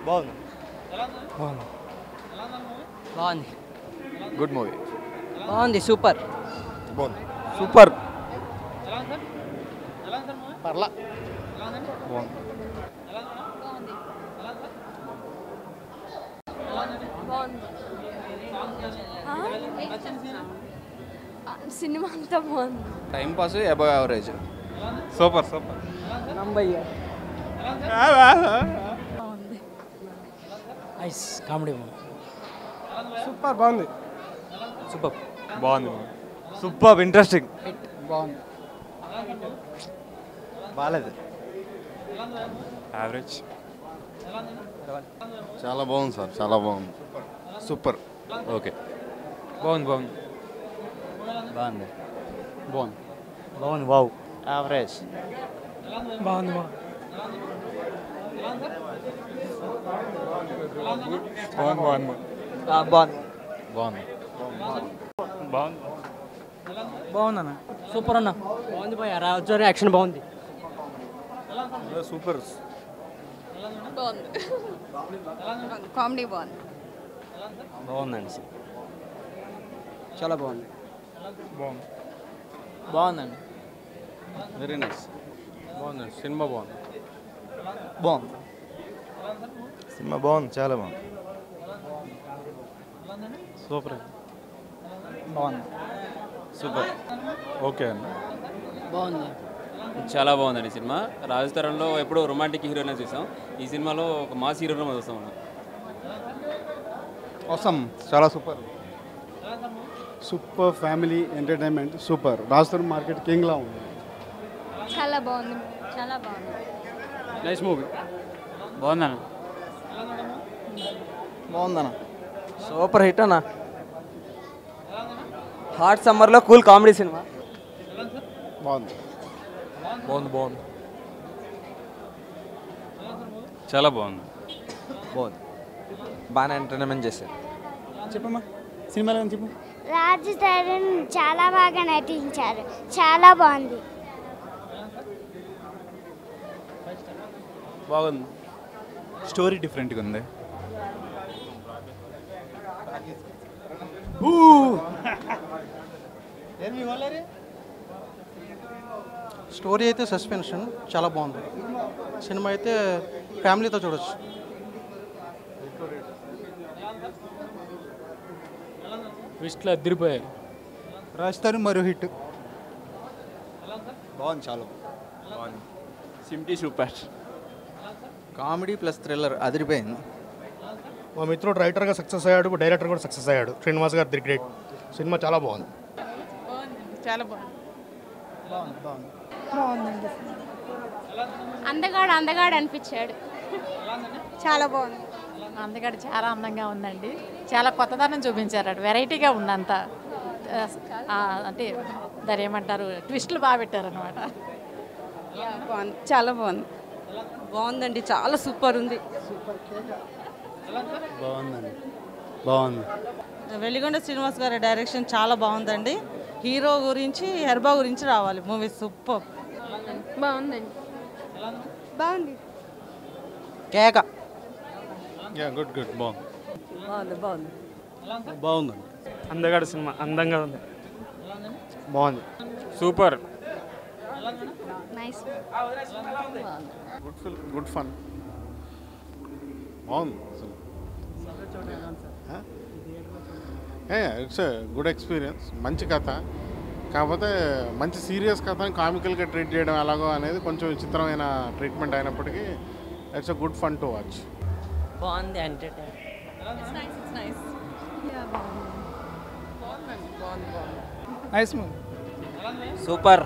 బాగుంది. బాగుంది. బాగుంది. Good movie. బాగుంది. సూపర్. బాగుంది. సూపర్. పర్లా. బాగుంది. సినిమా అంతా బాగుంది. Time pass above average. Super super. నంబయ్య ఐస్ కామెడీ సూపర్ బాగుంది. సూపర్ బాగుంది. Super interesting. బాగుంది. బాగాలేదు. యావరేజ్. చాలా బాగుంది సార్, చాలా బాగుంది. సూపర్. ఓకే. బాగుంది బాగుంది బాగుంది. బాగుంది. బాగుంది. వావ్. యావరేజ్. బాగుంది. బాగుంది. బాగుంది. బాగుంది. బాగుంది. బాగుందన్న. సూపర్ అన్న. బాగుంది పోయా రాజు యాక్షన్ బాగుంది. సూపర్. బాగుంది. కామెడీ బాగుంది. బాగుందండి. చాలా బాగుంది. బాగుంది. బాగుందండి. Very nice. బాగుందండి. సినిమా బాగుంది. బాగుంది. సినిమా బాగుంది. చాలా బాగుంది. సూపర్. బాగుంది. సూపర్. ఓకే అండి. బాగుంది. చాలా బాగుందండి సినిమా. రాజు తరంలో ఎప్పుడో రొమాంటిక్ హీరోనే చూసాం. ఈ సినిమాలో ఒక మాస్ హీరోనే మనం చూస్తాం. అవసరం. చాలా super. Super family entertainment. Super. Rajasthan market కింగ్లా ఉంది. చాలా బాగుంది. చాలా బాగుంది. Nice movie. బాగుందన్న. బాగుందన్న. సూపర్ హిట్ అన్న. హాట్ సమ్మర్లో కూల్ కామెడీ సినిమా. బాగుంది. బాగుంది. బాగుంది. చాలా బాగుంది. బాగుంది. బాగానే ఎంటర్టైన్మెంట్ చేశారు. చెప్పమ్మా సినిమాలో చెప్పు. రాజు తరుణ్ చాలా బాగా నటించారు. చాలా బాగుంది. బాగుంది. స్టోరీ డిఫరెంట్గా ఉంది. స్టోరీ అయితే సస్పెన్షన్ చాలా బాగుంది. సినిమా అయితే ఫ్యామిలీతో చూడొచ్చు. ట్విస్ట్లో అద్దరిపోయారు. రాజస్థాన్ మరో హిట్. బాగుంది. చాలా బాగుంది. సిమ్టీ సూపర్. కామెడీ ప్లస్ థ్రిల్లర్ అదిరిపోయింది. మా మిత్రుడు రైటర్గా సక్సెస్ అయ్యాడు, డైరెక్టర్ కూడా సక్సెస్ అయ్యాడు. శ్రీనివాస్ గారు ది గ్రేట్. సినిమా చాలా బాగుంది. చాలా బాగుంది. బాగుందండి. అందగాడు అనిపించాడు. చాలా బాగుంది. అందగాడు చాలా అందంగా ఉందండి. చాలా కొత్తదనం చూపించారు. అటు వెరైటీగా ఉందంత. అంటే దాని ఏమంటారు ట్విస్టులు బాగా పెట్టారనమాట. బాగుంది. చాలా బాగుంది. బాగుందండి. చాలా సూపర్ ఉంది. బాగుందండి. బాగుంది. వెలిగొండ శ్రీనివాస్ గారి డైరెక్షన్ చాలా బాగుందండి. హీరో గురించి హెర్బా గురించి రావాలి మూవీ. సూపర్. బాగుందండి. బాగుంది. కేక. Good good. బాగుంది. బాగుంది. బాగుంది. బాగుందండి. అందగాడు సినిమా అందంగా ఉంది. బాగుంది. Super. Nice. Good film. Good fun. బాగుంది. It's good experience. మంచి కథ. కాకపోతే మంచి సీరియస్ కథని కామికల్గా ట్రీట్ చేయడం ఎలాగో అనేది కొంచెం విచిత్రమైన ట్రీట్మెంట్ అయినప్పటికీ it's a good fun to watch. బాగుంది. ఎంటర్టైన్. Nice movie. సూపర్.